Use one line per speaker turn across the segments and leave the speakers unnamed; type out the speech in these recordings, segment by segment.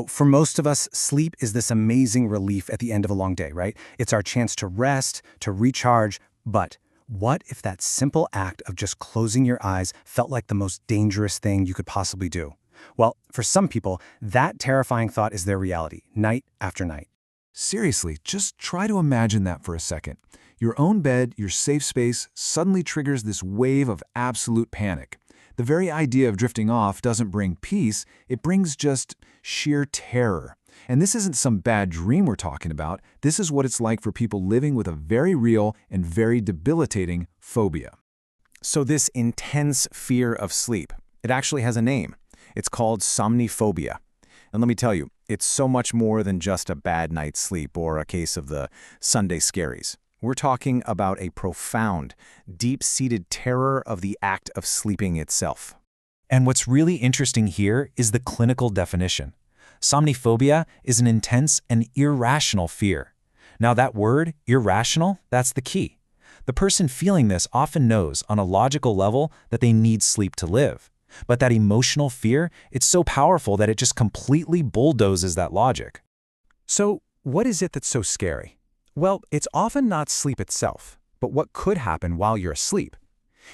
For most of us, sleep is this amazing relief at the end of a long day, right? It's our chance to rest, to recharge. But what if that simple act of just closing your eyes felt like the most dangerous thing you could possibly do? Well, for some people, that terrifying thought is their reality, night after night.
Seriously, just try to imagine that for a second. Your own bed, your safe space, suddenly triggers this wave of absolute panic. The very idea of drifting off doesn't bring peace, it brings just sheer terror. And this isn't some bad dream we're talking about. This is what it's like for people living with a very real and very debilitating phobia.
So this intense fear of sleep, it actually has a name. It's called somniphobia. And let me tell you, it's so much more than just a bad night's sleep or a case of the Sunday scaries. We're talking about a profound, deep-seated terror of the act of sleeping itself. And what's really interesting here is the clinical definition. Somniphobia is an intense and irrational fear. Now that word, irrational, that's the key. The person feeling this often knows on a logical level that they need sleep to live. But that emotional fear, it's so powerful that it just completely bulldozes that logic. So, what is it that's so scary? Well, it's often not sleep itself, but what could happen while you're asleep.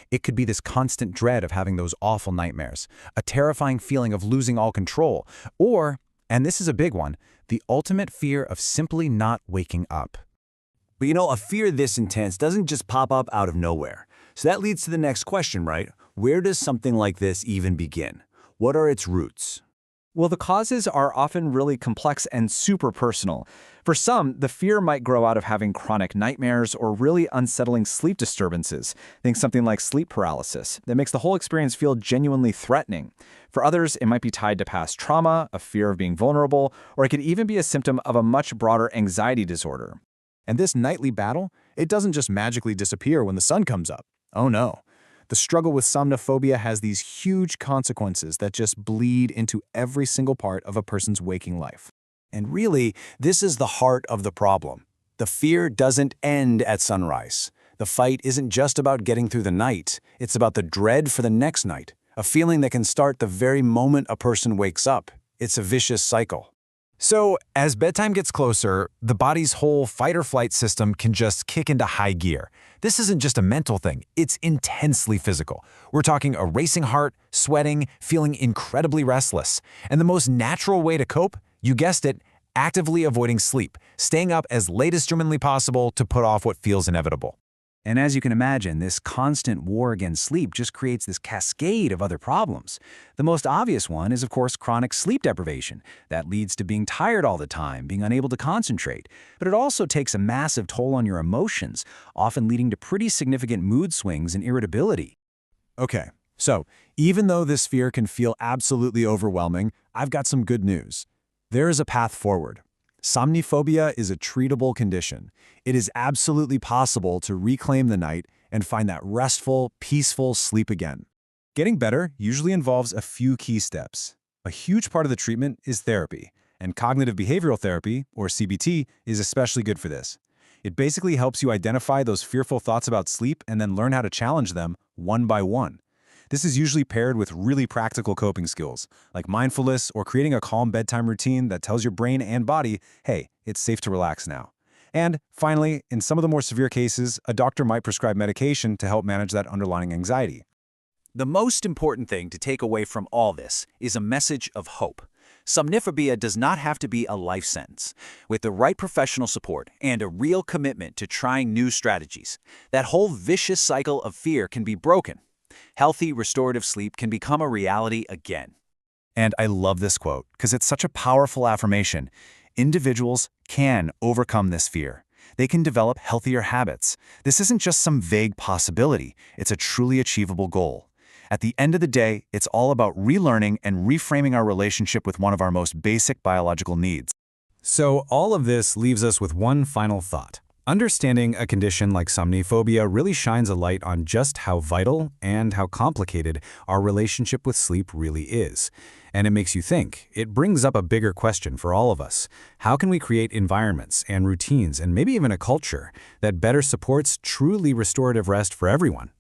It could be this constant dread of having those awful nightmares, a terrifying feeling of losing all control, or, and this is a big one, the ultimate fear of simply not waking up.
But a fear this intense doesn't just pop up out of nowhere. So that leads to the next question, right? Where does something like this even begin? What are its roots?
Well, the causes are often really complex and super personal. For some, the fear might grow out of having chronic nightmares or really unsettling sleep disturbances. Think something like sleep paralysis that makes the whole experience feel genuinely threatening. For others, it might be tied to past trauma, a fear of being vulnerable, or it could even be a symptom of a much broader anxiety disorder.
And this nightly battle, it doesn't just magically disappear when the sun comes up. Oh no. The struggle with somniphobia has these huge consequences that just bleed into every single part of a person's waking life.
And really, this is the heart of the problem. The fear doesn't end at sunrise. The fight isn't just about getting through the night. It's about the dread for the next night, a feeling that can start the very moment a person wakes up. It's a vicious cycle.
So, as bedtime gets closer, the body's whole fight-or-flight system can just kick into high gear. This isn't just a mental thing, it's intensely physical. We're talking a racing heart, sweating, feeling incredibly restless. And the most natural way to cope, you guessed it, actively avoiding sleep, staying up as late as humanly possible to put off what feels inevitable. And as you can imagine, this constant war against sleep just creates this cascade of other problems. The most obvious one is, of course, chronic sleep deprivation. That leads to being tired all the time, being unable to concentrate. But it also takes a massive toll on your emotions, often leading to pretty significant mood swings and irritability.
Okay, so even though this fear can feel absolutely overwhelming, I've got some good news. There is a path forward. Somniphobia is a treatable condition. It is absolutely possible to reclaim the night and find that restful, peaceful sleep again. Getting better usually involves a few key steps. A huge part of the treatment is therapy, and cognitive behavioral therapy, or CBT, is especially good for this. It basically helps you identify those fearful thoughts about sleep and then learn how to challenge them one by one. This is usually paired with really practical coping skills, like mindfulness or creating a calm bedtime routine that tells your brain and body, hey, it's safe to relax now. And finally, in some of the more severe cases, a doctor might prescribe medication to help manage that underlying anxiety.
The most important thing to take away from all this is a message of hope. Somniphobia does not have to be a life sentence. With the right professional support and a real commitment to trying new strategies, that whole vicious cycle of fear can be broken. Healthy, restorative sleep can become a reality again.
And I love this quote because it's such a powerful affirmation. Individuals can overcome this fear. They can develop healthier habits. This isn't just some vague possibility. It's a truly achievable goal. At the end of the day, it's all about relearning and reframing our relationship with one of our most basic biological needs. So all of this leaves us with one final thought. Understanding a condition like somniphobia really shines a light on just how vital and how complicated our relationship with sleep really is. And it makes you think. It brings up a bigger question for all of us. How can we create environments and routines and maybe even a culture that better supports truly restorative rest for everyone?